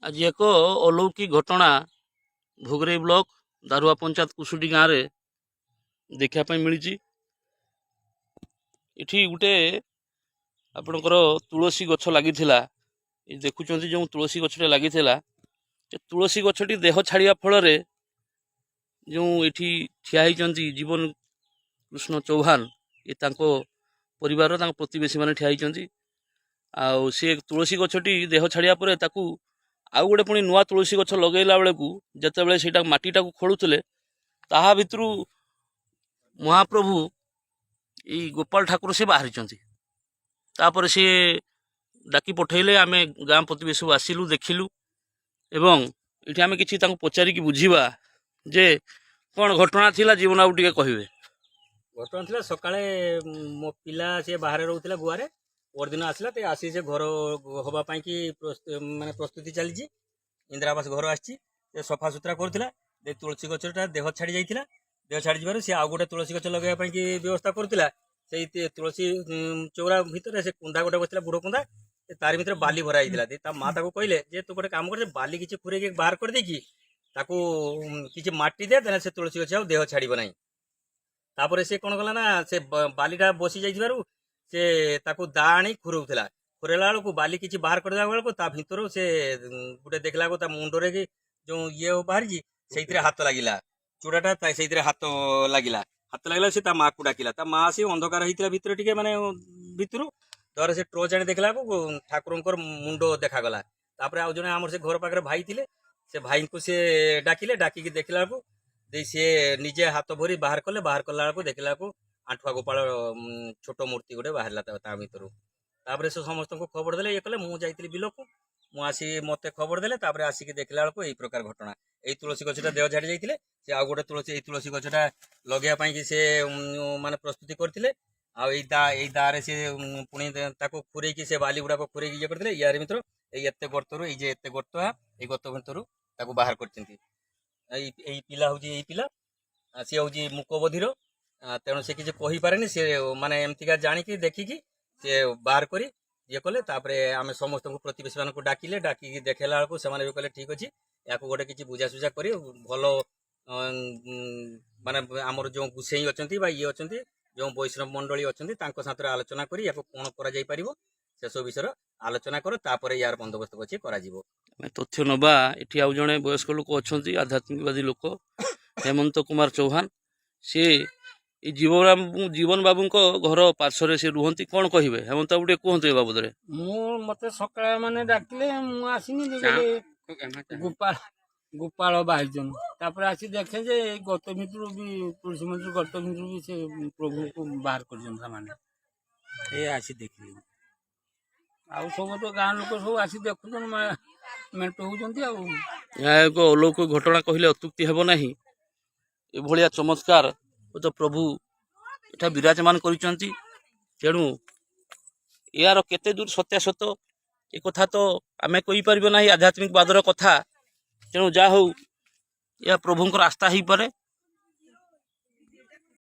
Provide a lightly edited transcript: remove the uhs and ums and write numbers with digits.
आज एक अलौकिक घटना भोगरई ब्लॉक दारुआ पंचायत कुसुडी गाँव में देखापी मिली। इठी गोटे आपणकर तुलसी गछ लगी देखुं जो तुलसी गछटे लगी तुलसी गछटी देह छाड़ा फल जो ये ठिया जीवन कृष्ण चौहान ये परिवार प्रतिवेशी मैंने ठिया आउ सी तुलसी गछटी देह छाड़ा पर आउ गोटे पुणी नुआ तुलसी गछ लगेला बेलू जिते से मटीटा खोलुले ताहा भितर महाप्रभु ये गोपाल ठाकुर से बाहरी तापर सी डाकी पठेले आम गाँ प्रतिवेश आसिलु देखिलु एवं ये आम कि पचारिकी बुझीबा जे कौन घटना थिला जीवन आउ टिके कहिबे। घटना थिला सकाळे मो पिला से बाहर रहउथिला गुआरे और दिन आसला ते आसी से घर होबा पई की माने प्रस्तुति चली इंदिरा आवास घर आसी सफा सुतरा करूला दे तुलसी गछटा देह छाड़ी जाइथिला देह छाड़ी जबार से आउ गोटे तुलसी गछ लगाइबा पई की व्यवस्था करूला से तुलसी चौरा भितर से कुंदा गोटे बसला बुढ़ो कुंदा तार भितर बाली भरा जाइथिला ता माँ ताको कहले जे तू गोटे काम कर बाली किछि खुरे के बाहर कर दे की ताको किछि माटी दे देना से तुलसी गछ देह छाड़ीब नाही। तापर से कौन कला ना से बालीटा बसी जाइथिबारु से ताको दा आनी खुरौथिला खुरेला बेलू बाली किछि बाहर करदेला बेलू ता भितर से गोटे देखला ता मुंडरे की जो ये बाहरी से हाथ लगिला चूड़ाटा से हाथ लगिला से माँ को डाकिला ता माँ से अंधकार होता भितर टिके माने भितर दर से टर्च आनी देखला ठाकुर मुंड देखागला तापर आउ जने आमर से घर पाखे भाई थिले से भाई को से डाकिले डाकिकी देखला सी निजे हाथ भरी बाहर कले बाहर कला देखला आंठुआ गोपाल छोट मूर्ति गोटे बाहर भितर तापर से समस्त को खबर देले ये कले मुझे बिल को मुसी मत खबर देले तापर आसिक देखला यही प्रकार घटना यही तुलसी गछटा देह झाड़ी जाइए से आउ गोटे तुलसी गछटा लगे से माने प्रस्तुति करते दारे से पुणी खुरे से बाली गुड़ाक खुरे ये करते यार मित्र ये गर्तर ये गर्त ये गत भितर बाहर कर पिला हूँ यही पिला सी हूँ मुक बधिर तेणु से किसी कहीपे सी माने एमतीका जाणिकी देखिकी सी बाहर करी ये कले आम समस्त प्रतिवेशी मान डाकिले डाकिकी देखेला बेलू से भी कहले ठीक अच्छे या गोटे किसी बुझासुझा कर भल माने आमर जो गुसेई अच्छा ये अच्छा जो वैष्णव मंडली अच्छा साथ आलोचना करी या कौन कर से सब विषय आलोचना कर तापर यार बंदोबस्त अच्छे कर तथ्य नवा ये आउ जड़े वयस्क लोक अच्छा आध्यात्मिकवादी लोक हेमंत कुमार चौहान सी जीवन बाबू घर पार्श्व से रुहती कौन कहे हेमंत बाबू कहते बाबद मत सका मैंने डाकिले आसनी गोपाल गोपाल बाहर आसी देखे जे गत भितर भी तुलसी मंदिर गत भितर भी से प्रभु को बाहर कर आसी देखिए आउ सब तो गाँ लोक सब आसी देखुन मेट एक अलौकिक घटना कहले अत्युक्ति हेब नहीं एभलिया चमत्कार तो प्रभु एटा विराजमान करिसंती तेणु यार केते दूर सत्यासत एक कथा तो आमे कहि परिबे नाही आध्यात्मिक बादर कथा तेणु जा हो या प्रभुंकर आस्था ही पारे